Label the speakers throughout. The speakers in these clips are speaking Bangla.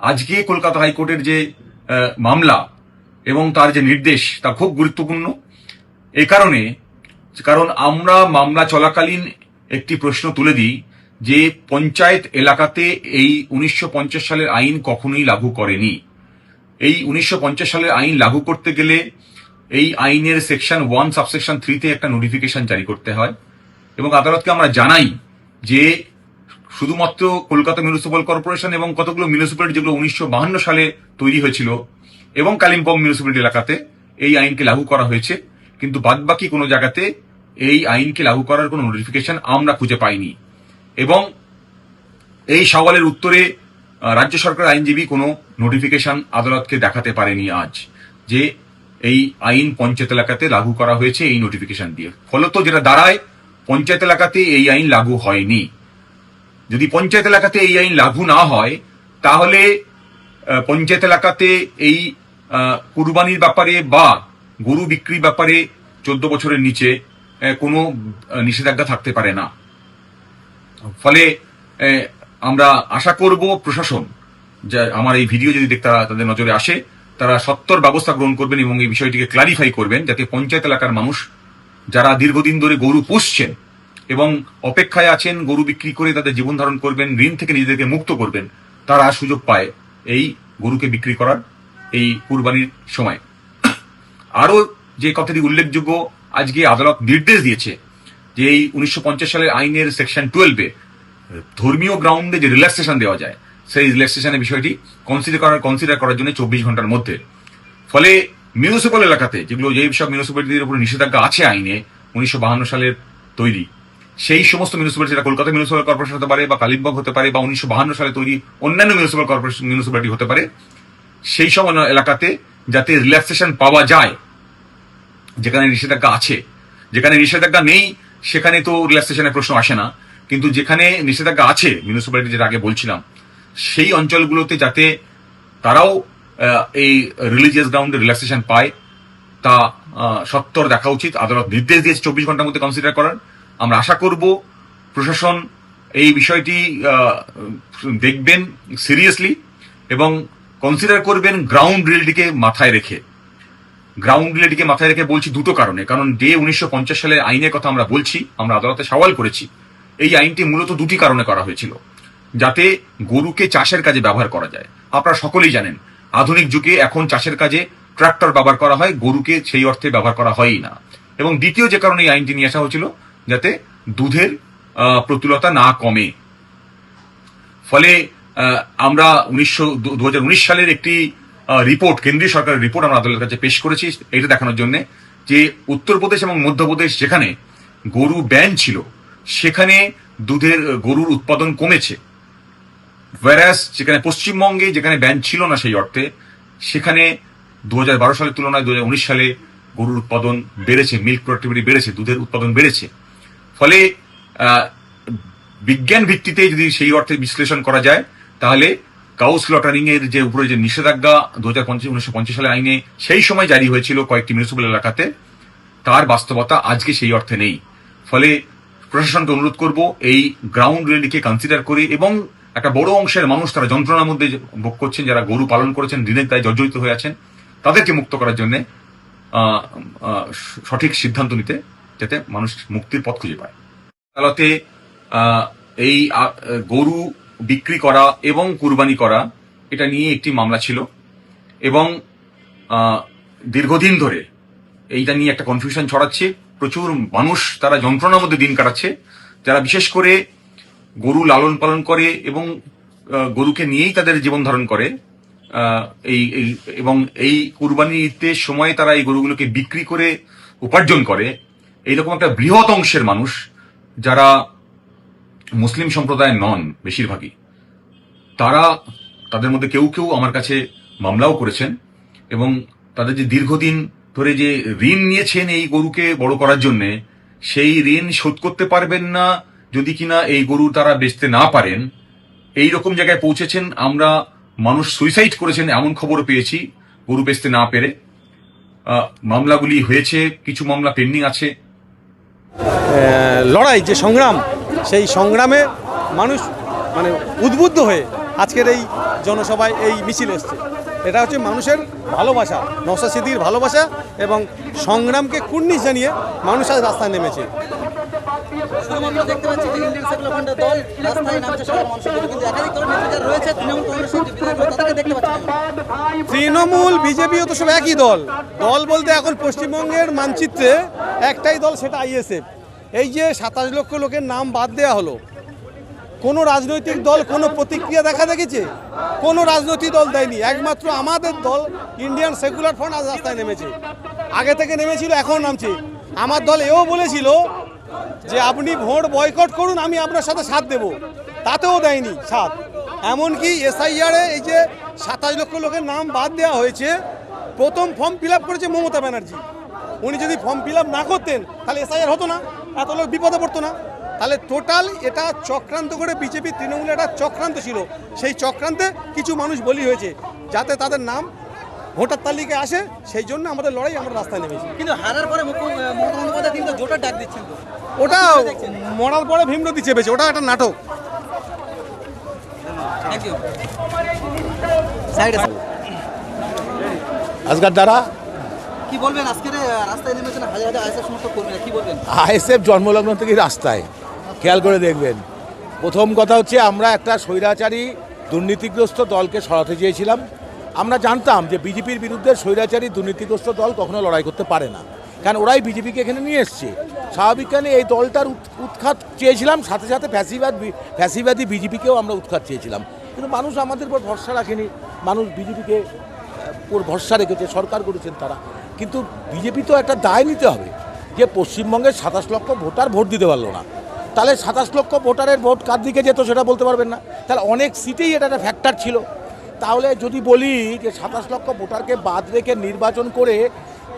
Speaker 1: আজকে কলকাতা হাইকোর্টের যে মামলা এবং তার যে নির্দেশ তা খুব গুরুত্বপূর্ণ। কারণ আমরা মামলা চলাকালীন একটি প্রশ্ন তুলে দিই যে পঞ্চায়েত এলাকাতে এই 1950 সালের আইন কখনোই লাগু করেনি। এই 1950 সালের আইন লাগু করতে গেলে এই আইনের সেকশন 1 সাবসেকশন 3-তে একটা নোটিফিকেশন জারি করতে হয় এবং আদালতকে আমরা জানাই যে শুধুমাত্র কলকাতা মিউনিসিপ্যাল কর্পোরেশন এবং কতগুলো মিউনিসিপ্যালিটি যেগুলো 1952 সালে তৈরি হয়েছিল এবং কালিম্পং মিউনিসিপ্যালিটি এলাকাতে এই আইনকে লাগু করা হয়েছে, কিন্তু বাদবাকি কোনো জায়গাতে এই আইনকে লাগু করার কোনো নোটিফিকেশন আমরা খুঁজে পাইনি। এবং এই সওয়ালের উত্তরে রাজ্য সরকার আইনজীবী কোনো নোটিফিকেশন আদালতকে দেখাতে পারেনি আজ যে এই আইন পঞ্চায়েত এলাকাতে লাগু করা হয়েছে এই নোটিফিকেশন দিয়ে। ফলত যেটা দাঁড়ায়, পঞ্চায়েত এলাকাতে এই আইন লাগু হয়নি। যদি পঞ্চায়েত এলাকাতে এই আইন লাগু না হয় তাহলে পঞ্চায়েত এলাকাতে এই কুরবানির ব্যাপারে বা গরু বিক্রির ব্যাপারে 14 বছরের নিচে কোনো নিষেধাজ্ঞা থাকতে পারে না। ফলে আমরা আশা করব প্রশাসন, যা আমার এই ভিডিও যদি তাদের নজরে আসে, তারা সত্বর ব্যবস্থা গ্রহণ করবেন এবং এই বিষয়টিকে ক্লারিফাই করবেন যাতে পঞ্চায়েত এলাকার মানুষ যারা দীর্ঘদিন ধরে গরু পুষছেন এবং অপেক্ষায় আছেন গরু বিক্রি করে তাদের জীবন ধারণ করবেন, ঋণ থেকে নিজেদেরকে মুক্ত করবেন, তারা সুযোগ পায় এই গরুকে বিক্রি করার এই কুরবানির সময়। আরো যে কথাটি উল্লেখযোগ্য, আজকে আদালত নির্দেশ দিয়েছে যে এই 1950 সালের আইনের সেকশন 12-এ ধর্মীয় গ্রাউন্ডে যে রিল্যাক্সেশন দেওয়া যায় সেই রিল্যাক্সেশনের বিষয়টি কনসিডার করার জন্য 24 ঘন্টার মধ্যে। ফলে মিউনিসিপ্যাল এলাকাতে যেই সব মিউনিসিপ্যালিটির উপর নিষেধাজ্ঞা আছে আইনে 1952 সালের তৈরি, সেই সমস্ত মিউনিসিপ্যালিটি, কলকাতা মিউনিসিপ্যাল কর্পোরেশন হতে পারে বা কালিম্পং হতে পারে বা 1952 সালে তৈরি অন্যান্য মিউনিসিপ্যালিটি হতে পারে, সেই সব এলাকাতে যাতে রিল্যাক্সেশন পাওয়া যায়। যেখানে নিষেধাজ্ঞা আছে, যেখানে নিষেধাজ্ঞা নেই সেখানে তো রিল্যাক্সেশনের প্রশ্ন আসে না, কিন্তু যেখানে নিষেধাজ্ঞা আছে মিউনিসিপ্যালিটি, যেটা আগে বলছিলাম, সেই অঞ্চলগুলোতে যাতে তারাও এই রিলিজিয়াস গ্রাউন্ডে রিল্যাক্সেশন পায় তা সত্বর দেখা উচিত। আদালত নির্দেশ দিয়েছে 24 ঘন্টার মধ্যে কনসিডার করার। আমরা আশা করব প্রশাসন এই বিষয়টি দেখবেন সিরিয়াসলি এবং কনসিডার করবেন গ্রাউন্ড রিয়েলিটিকে মাথায় রেখে। গ্রাউন্ড রিয়েলিটিকে মাথায় রেখে বলছি দুটো কারণে। কারণ 1950 সালের আইনের কথা আমরা বলছি, আমরা আদালতে সওয়াল করেছি। এই আইনটি মূলত দুটি কারণে করা হয়েছিল, যাতে গরুকে চাষের কাজে ব্যবহার করা যায়। আপনারা সকলেই জানেন আধুনিক যুগে এখন চাষের কাজে ট্রাক্টর ব্যবহার করা হয়, গরুকে সেই অর্থে ব্যবহার করা হয়ই না। এবং দ্বিতীয় যে কারণে এই আইনটি নিয়ে আসা হয়েছিল, যাতে দুধের প্রতুলতা না কমে। ফলে আমরা 2019 সালের একটি রিপোর্ট, কেন্দ্রীয় সরকারের রিপোর্ট আমরা আদালতের কাছে পেশ করেছি এটা দেখানোর জন্য যে উত্তরপ্রদেশ এবং মধ্যপ্রদেশ যেখানে গরু ব্যান ছিল সেখানে গরুর উৎপাদন কমেছে, ওয়ারাস যেখানে পশ্চিমবঙ্গে যেখানে ব্যান ছিল না সেই অর্থে, সেখানে 2012 সালের তুলনায় 2019 সালে গরুর উৎপাদন বেড়েছে, মিল্ক প্রোডাক্টিভিটি বেড়েছে, দুধের উৎপাদন বেড়েছে। ফলে বিজ্ঞান ভিত্তিতে যদি সেই অর্থে বিশ্লেষণ করা যায় তাহলে কাউ স্লটারিং এর যে উপরে যে নিষেধাজ্ঞা 1950 সালের আইনে সেই সময় জারি হয়েছিল কয়েকটি মিউনিসিপ্যাল এলাকাতে, তার বাস্তবতা আজকে সেই অর্থে নেই। ফলে প্রশাসনকে অনুরোধ করব এই গ্রাউন্ড রিয়েলিটিকে কনসিডার করে এবং একটা বড় অংশের মানুষ তারা যন্ত্রণার মধ্যে ভোগ করছেন, যারা গরু পালন করেছেন, ঋণের দায়ে জর্জরিত হয়ে আছেন, তাদেরকে মুক্ত করার জন্য সঠিক সিদ্ধান্ত নিতে, যাতে মানুষ মুক্তির পথ খুঁজে পায়। আদালতে এই গরু বিক্রি করা এবং কুরবানি করা এটা নিয়ে একটি মামলা ছিল এবং দীর্ঘদিন ধরে এইটা নিয়ে একটা কনফিউশন ছড়াচ্ছে। প্রচুর মানুষ তারা যন্ত্রণার মধ্যে দিন কাটাচ্ছে, যারা বিশেষ করে গরু লালন পালন করে এবং গরুকে নিয়েই তাদের জীবন ধারণ করে। এবং এই কুরবানি ঈদের সময় তারা এই গরুগুলোকে বিক্রি করে উপার্জন করে। এইরকম একটা বৃহৎ অংশের মানুষ যারা মুসলিম সম্প্রদায় নন বেশিরভাগই, তাদের মধ্যে কেউ কেউ আমার কাছে মামলাও করেছেন এবং তাদের যে দীর্ঘদিন ধরে যে ঋণ নিয়েছেন এই গরুকে বড় করার জন্য, সেই ঋণ শোধ করতে পারবেন না যদি কিনা এই গরু তারা বেচতে না পারেন, এই রকম জায়গায় পৌঁছেছেন। আমরা মানুষ সুইসাইড করেছেন এমন খবরও পেয়েছি গরু বেচতে না পেরে। মামলাগুলি হয়েছে, কিছু মামলা পেন্ডিং আছে।
Speaker 2: লড়াই যে সংগ্রাম, সেই সংগ্রামে মানুষ উদ্বুদ্ধ হয়ে আজকের এই জনসভায় এই মিছিল এসছে। এটা হচ্ছে মানুষের ভালোবাসা, নওশাদ সিদ্দিকীর ভালোবাসা এবং সংগ্রামকে কুর্নিশ জানিয়ে মানুষ আজ রাস্তায় নেমেছে।
Speaker 3: শুধুমাত্র দেখতে পাচ্ছি যে ইন্ডিয়ান সেকুলার ফ্রন্টের দল রাস্তায় নামছে সাধারণ মানুষের জন্য, কিন্তু একাধিক দলের নেতৃত্ব রয়েছে তৃণমূল কংগ্রেসের যে বিধায়ক তাদেরকে দেখতে পাচ্ছি না।
Speaker 2: তৃণমূল বিজেপিও তো সব একই দল। দল বলতে এখন পশ্চিমবঙ্গের মানচিত্রে একটাই দল, সেটা আইএসএফ। এই যে 27 লক্ষ লোকের নাম বাদ দেওয়া হলো, কোনো রাজনৈতিক দল কোনো প্রতিক্রিয়া দেখা দেখেছে? কোনো রাজনৈতিক দল দেয়নি। একমাত্র আমাদের দল ইন্ডিয়ান সেকুলার ফ্রন্ট আজ রাস্তায় নেমেছে। আগে থেকে নেমেছিল, এখন নামছে। আমার দল এও বলেছিল যে আপনি ভোট বয়কট করুন, আমি আপনার সাথে সাথ দেব, তাতেও দেয়নি সাথ। এমনকি এসআইআরে এই যে 27 লক্ষ লোকের নাম বাদ দেওয়া হয়েছে, প্রথম ফর্ম ফিল আপ করেছে মমতা ব্যানার্জি। উনি যদি ফর্ম ফিল আপ না করতেন তাহলে এসআইআর হতো না, এত লোক বিপদে পড়তো না। তাহলে টোটাল এটা চক্রান্ত করে বিজেপি তৃণমূল একটা চক্রান্ত ছিল। সেই চক্রান্তে কিছু মানুষ বলি হয়েছে যাতে তাদের নাম ভোটার তালিকায় আসে, সেই জন্য আমাদের লড়াই, আমরা রাস্তায় নেমেছি।
Speaker 3: কিন্তু হারার পরে মমতা বন্দ্যোপাধ্যায় কিন্তু জোটার ডাক দিচ্ছেন তো।
Speaker 2: ওটা মরার পরে ভীমরতি চেপেছে, ওটা একটা নাটক।
Speaker 3: Thank you. সাইডে
Speaker 4: আজকাল যারা
Speaker 3: কি বলবেন, আজকের রাস্তায় নেমেছেন হাজার হাজার আইএসএফ সমর্থক কর্মীরা, কি বলবেন?
Speaker 4: আইএসএফ জন্মলগ্ন থেকেই রাস্তায়, খেয়াল করে দেখবেন। প্রথম কথা হচ্ছে আমরা একটা স্বৈরাচারী দুর্নীতিগ্রস্ত দলকে সরাতে চেয়েছিলাম। আমরা জানতাম যে বিজেপির বিরুদ্ধে স্বৈরাচারী দুর্নীতিগ্রস্ত দল কখনো লড়াই করতে পারে না, কারণ ওরাই বিজেপিকে এখানে নিয়ে এসছে। স্বাভাবিক কারণে এই দলটার উৎখাত চেয়েছিলাম, সাথে সাথে ফ্যাসিবাদী বিজেপিকেও আমরা উৎখাত চেয়েছিলাম। কিন্তু মানুষ আমাদের উপর ভরসা রাখেনি, মানুষ বিজেপিকে উপর ভরসা রেখেছে, সরকার করেছেন তারা। কিন্তু বিজেপি তো একটা দায় নিতে হবে যে পশ্চিমবঙ্গের 27 লক্ষ ভোটার ভোট দিতে পারলো না, তাহলে 27 লক্ষ ভোটারের ভোট কার দিকে যেত সেটা বলতে পারবেন না। তাহলে অনেক সিটেই এটা একটা ফ্যাক্টর ছিল। তাহলে যদি বলি যে 27 লক্ষ ভোটারকে বাদ রেখে নির্বাচন করে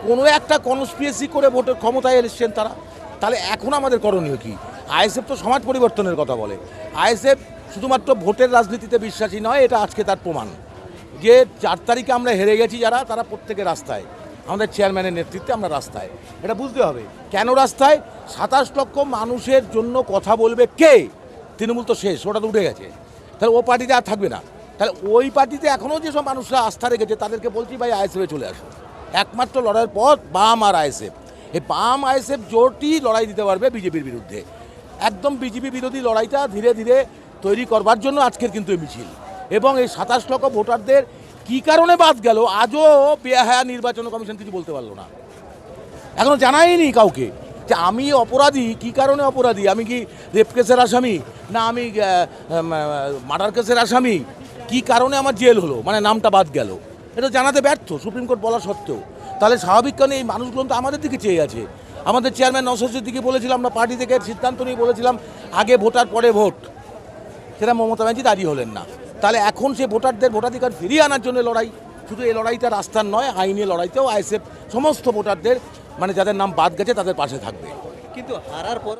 Speaker 4: কোনো একটা কনস্পিরেসি করে ভোটের ক্ষমতায় এসেছেন তারা, তাহলে এখন আমাদের করণীয় কী? আইএসএফ তো সমাজ পরিবর্তনের কথা বলে। আইএসএফ শুধুমাত্র ভোটের রাজনীতিতে বিশ্বাসী নয়, এটা আজকে তার প্রমাণ যে 4 তারিখে আমরা হেরে গেছি যারা, তারা প্রত্যেকে রাস্তায়, আমাদের চেয়ারম্যানের নেতৃত্বে আমরা রাস্তায়। এটা বুঝতে হবে কেন রাস্তায়। 27 লক্ষ মানুষের জন্য কথা বলবে কে? তৃণমূল তো শেষ, ওটা তো উঠে গেছে, তাহলে ও পার্টিতে আর থাকবে না। তাহলে ওই পার্টিতে এখনও যেসব মানুষরা আস্থা রেখেছে তাদেরকে বলছি ভাই আইএসএফে চলে আসো। একমাত্র লড়াইয়ের পথ বাম আর আইএসএফ। এই বাম আইএসএফ জোটই লড়াই দিতে পারবে বিজেপির বিরুদ্ধে। একদম বিজেপি বিরোধী লড়াইটা ধীরে ধীরে তৈরি করবার জন্য আজকের কিন্তু এই মিছিল। এবং এই 27 লক্ষ ভোটারদের কী কারণে বাদ গেল আজও বেহায়া নির্বাচন কমিশন কিছু বলতে পারলো না, এখনও জানাইনি কাউকে যে আমি অপরাধী, কী কারণে অপরাধী। আমি কি রেপ কেসের আসামি, না আমি মার্ডার কেসের আসামি, কী কারণে আমার জেল হলো, মানে নামটা বাদ গেল, এটা জানাতে ব্যর্থ সুপ্রিম কোর্ট বলা সত্ত্বেও। তাহলে স্বাভাবিক কারণে এই মানুষগুলো তো আমাদের দিকে চেয়ে আছে। আমাদের চেয়ারম্যান নওশাদ সিদ্দিকী বলেছিলাম, আমরা পার্টি থেকে সিদ্ধান্ত নিয়ে বলেছিলাম আগে ভোটার পরে ভোট, সেটা মমতা ব্যানার্জি রাজি হলেন না। তাহলে এখন সে ভোটারদের ভোটাধিকার ফিরিয়ে আনার জন্য লড়াই। শুধু এই লড়াইটা রাস্তার নয়, আইনি লড়াইতেও আইএসএফ সমস্ত ভোটারদের, মানে যাদের নাম বাদ গেছে তাদের পাশে থাকবে।
Speaker 3: কিন্তু হারার পর